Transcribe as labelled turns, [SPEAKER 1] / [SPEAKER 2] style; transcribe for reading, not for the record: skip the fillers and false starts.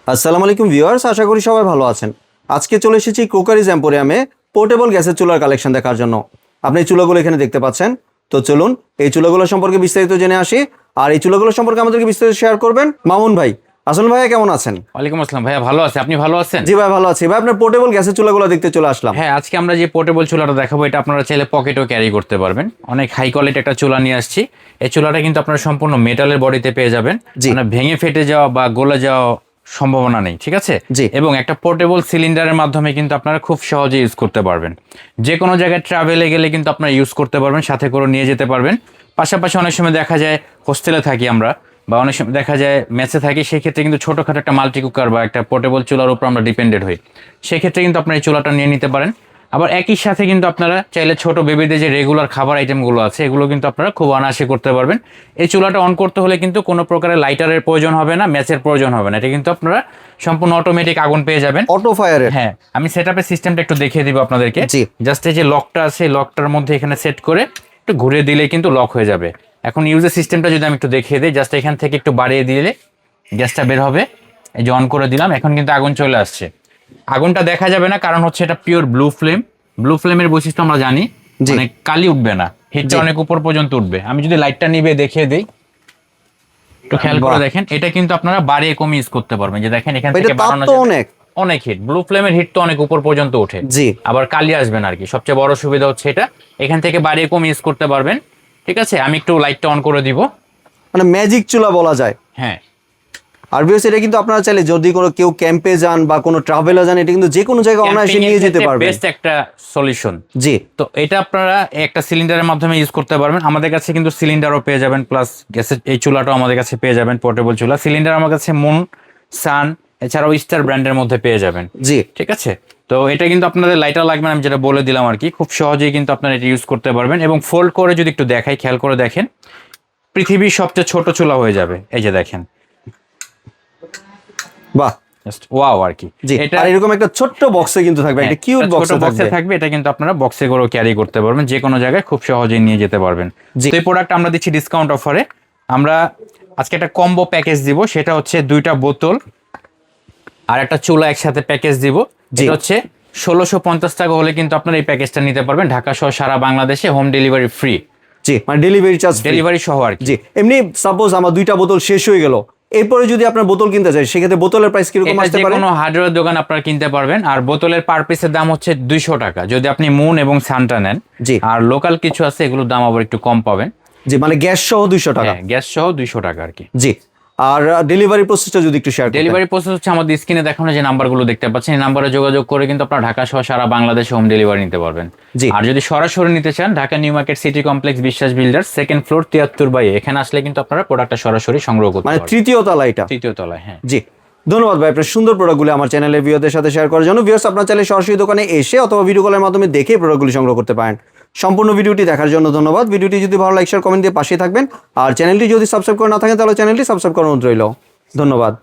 [SPEAKER 1] আসসালামু আলাইকুম ভিউয়ার্স, আশা করি সবাই ভালো আছেন। আজকে চলে এসেছি ক্রোকারিজ এম্পোরিয়ামে পোর্টেবল গ্যাসের চুলার কালেকশন দেখার জন্য। আপনি এই চুলাগুলো এখানে দেখতে পাচ্ছেন। তো চলুন এই চুলাগুলো সম্পর্কে বিস্তারিত জেনে আসি। আর এই চুলাগুলো সম্পর্কে আমাদেরকে বিস্তারিত শেয়ার করবেন মামুন ভাই। আসল ভাইয়া কেমন আছেন?
[SPEAKER 2] ওয়ালাইকুম আসসালাম ভাইয়া, ভালো আছে, আপনি ভালো আছেন?
[SPEAKER 1] জি ভাই ভালো আছি। ভাই আপনার পোর্টেবল গ্যাসের চুলাগুলো দেখতে চলে আসলাম।
[SPEAKER 2] হ্যাঁ, আজকে আমরা যে পোর্টেবল চুলাটা দেখাবো এটা আপনারা চাইলে পকেটেও ক্যারি করতে পারবেন। অনেক হাই কোয়ালিটি একটা চুলা নিয়ে আসছি। এই চুলাটা কিন্তু আপনারা সম্পূর্ণ মেটালের বডিতে পেয়ে যাবেন, মানে ভেঙে ফেটে যাওয়া বা গলে যাওয়া সম্ভাবনা নেই, ঠিক আছে?
[SPEAKER 1] জি।
[SPEAKER 2] এবং একটা পোর্টেবল সিলিন্ডারের মাধ্যমে কিন্তু আপনারা খুব সহজে ইউজ করতে পারবেন। যে কোনো জায়গায় ট্রাভেলে গেলে কিন্তু আপনারা ইউজ করতে পারবেন, সাথে করে নিয়ে যেতে পারবেন। পাশাপাশি অনেক সময় দেখা যায় হোস্টেলে থাকি আমরা, বা অনেক সময় দেখা যায় মেসে থাকি, সেক্ষেত্রে কিন্তু ছোটোখাটো একটা মাল্টি কুকার বা একটা পোর্টেবল চুলার উপর আমরা ডিপেন্ডেড হই। সেক্ষেত্রে কিন্তু আপনারা এই চুলাটা নিয়ে নিতে পারেন। আবার একই সাথে কিন্তু আপনারা চাইলে ছোট বেবিদের যে রেগুলার খাবার আইটেমগুলো আছে এগুলো কিন্তু আপনারা খুব অনায়াসে করতে পারবেন। এই চুলাটা অন করতে হলে কিন্তু কোনো প্রকারের লাইটারের প্রয়োজন হবে না, ম্যাচের প্রয়োজন হবে না। এটা কিন্তু আপনারা সম্পূর্ণ অটোমেটিক আগুন পেয়ে যাবেন,
[SPEAKER 1] অটো ফায়ারের।
[SPEAKER 2] হ্যাঁ, আমি সেটআপের সিস্টেমটা একটু দেখিয়ে দিব আপনাদেরকে। জাস্ট এই যে লকটা আছে, লকটার মধ্যে এখানে সেট করে একটু ঘুরিয়ে দিলেই কিন্তু লক হয়ে যাবে। এখন ইউজের সিস্টেমটা যদি আমি একটু দেখিয়ে দিই, জাস্ট এখান থেকে একটু বাড়িয়ে দিলে গ্যাসটা বের হবে। এই যে অন করে দিলাম, এখন কিন্তু আগুন চলে আসছে। আগুনটা দেখা যাবে না, কারণ হচ্ছে এটা পিওর ব্লু ফ্লেম। ব্লু ফ্লেমের বৈশিষ্ট্য আমরা জানি, মানে কালি উঠবে না, হিটটা অনেক উপর পর্যন্ত উঠবে। আমি যদি লাইটটা নিবে দেখিয়ে দিই, একটু খেয়াল করে দেখেন, এটা কিন্তু আপনারা বাড়িয়ে কমিয়ে ইউজ করতে পারবেন। যে দেখেন এখান থেকে বাড়ানো যায়, অনেক হিট, ব্লু ফ্লেমের হিট তো অনেক উপর পর্যন্ত ওঠে, আবার কালি আসবে না আর কি। সবচেয়ে বড় সুবিধা হচ্ছে এটা, এখান থেকে বাড়িয়ে কমিয়ে ইউজ করতে পারবেন, ঠিক আছে? আমি একটু লাইটটা অন করে দিব,
[SPEAKER 1] মানে ম্যাজিক চুলা বলা যায়।
[SPEAKER 2] হ্যাঁ।
[SPEAKER 1] আর ভিউয়ার্স, এটা কিন্তু আপনারা চাইলে যদি কোনো কেউ ক্যাম্পে যান বা কোনো ট্রাভেলে যান, এটা কিন্তু যে কোনো জায়গায় অনায়াসে নিয়ে যেতে পারবেন।
[SPEAKER 2] বেস্ট একটা সলিউশন।
[SPEAKER 1] জি।
[SPEAKER 2] তো এটা আপনারা একটা সিলিন্ডারের মাধ্যমে ইউজ করতে পারবেন। আমাদের কাছে কিন্তু সিলিন্ডারও পেয়ে যাবেন, প্লাস গ্যাসের এই চুলাটাও আমাদের কাছে পেয়ে যাবেন, পোর্টেবল চুলা। সিলিন্ডার আমার কাছে মুন, সান, এছাড়াও স্টার ব্র্যান্ডের মধ্যে পেয়ে যাবেন।
[SPEAKER 1] জি,
[SPEAKER 2] ঠিক আছে। তো এটা কিন্তু আপনাদের লাইটার লাগবে না, আমি যেটা বলে দিলাম আর কি। খুব সহজেই কিন্তু আপনারা এটা ইউজ করতে পারবেন। এবং ফোল্ড করে যদি একটু দেখাই, খেয়াল করে দেখেন, পৃথিবীর সবচেয়ে ছোট চুলা হয়ে যাবে। এই যে দেখেন,
[SPEAKER 1] বাহ,
[SPEAKER 2] জাস্ট ওয়াও আর কি।
[SPEAKER 1] এটা এরকম একটা ছোট্ট বক্সে কিন্তু থাকবে, একটা কিউট বক্সে
[SPEAKER 2] থাকবে। এটা কিন্তু আপনারা বক্সে করে ক্যারি করতে পারবেন, যে কোনো জায়গায় খুব সহজেই নিয়ে যেতে পারবেন। তো এই প্রোডাক্ট আমরা দিচ্ছি ডিসকাউন্ট অফারে। আমরা আজকে একটা কম্বো প্যাকেজ দিব, সেটা হচ্ছে 2টা বোতল আর একটা চুলা একসাথে প্যাকেজ দিব। যেটা হচ্ছে 1650 টাকা হলে কিন্তু আপনারা এই প্যাকেজটা নিতে পারবেন, ঢাকা সহ সারা বাংলাদেশে হোম ডেলিভারি ফ্রি।
[SPEAKER 1] জি, মানে ডেলিভারি চার্জ,
[SPEAKER 2] ডেলিভারি সহ আর কি।
[SPEAKER 1] জি। এমনি সাপোজ আমার 2টা বোতল শেষ হয়ে গেল, এরপরে যদি আপনার বোতল কিনতে চাই, সেক্ষেত্রে বোতলের প্রাইস কিরকম আসতে পারে?
[SPEAKER 2] কোনো হার্ডওয়্যার দোকান আপনারা কিনতে পারবেন। আর বোতলের পার পিসের দাম হচ্ছে 200 টাকা যদি আপনি মুন এবং সানটা নেন।
[SPEAKER 1] জি।
[SPEAKER 2] আর লোকাল কিছু আছে, এগুলোর দাম আবার একটু কম পাবেন।
[SPEAKER 1] জি, মানে গ্যাস সহ 200 টাকা।
[SPEAKER 2] গ্যাস সহ 200 টাকা আর কি।
[SPEAKER 1] জি। আর ডেলিভারি প্রসেসটা যদি একটু শেয়ার করেন।
[SPEAKER 2] ডেলিভারি প্রসেস হচ্ছে আমাদের স্ক্রিনে দেখানো যে নাম্বারগুলো দেখতে পাচ্ছেন, এই নাম্বারে যোগাযোগ করে কিন্তু আপনারা ঢাকা সহ সারা বাংলাদেশে হোম ডেলিভারি নিতে পারবেন। আর যদি সরাসরি নিতে চান, Dhaka new market city complex বিশ্বাস বিল্ডার্স, 2nd ফ্লোর 73/A, এখানে আসলে কিন্তু আপনারা প্রোডাক্টটা সরাসরি সংগ্রহ করতে পারবেন।
[SPEAKER 1] মানে 3য় তলা এটা?
[SPEAKER 2] 3য় তলায়, হ্যাঁ।
[SPEAKER 1] জি, ধন্যবাদ ভাই আপনার সুন্দর প্রোডাক্টগুলো আমার চ্যানেলের ভিউয়ারদের সাথে শেয়ার করার জন্য। ভিউয়ার্স, আপনারা চাইলে সরাসরি দোকানে এসে অথবা ভিডিও কলের মাধ্যমে দেখে প্রোডাক্টগুলি সংগ্রহ করতে পারেন। সম্পূর্ণ ভিডিওটি দেখার জন্য ধন্যবাদ। ভিডিওটি যদি ভালো লাইক শেয়ার কমেন্ট দিয়ে পাশে থাকবেন। আর চ্যানেলটি যদি সাবস্ক্রাইব করে না থাকেন, তাহলে চ্যানেলটি সাবস্ক্রাইব করার অনুরোধ রইল। ধন্যবাদ।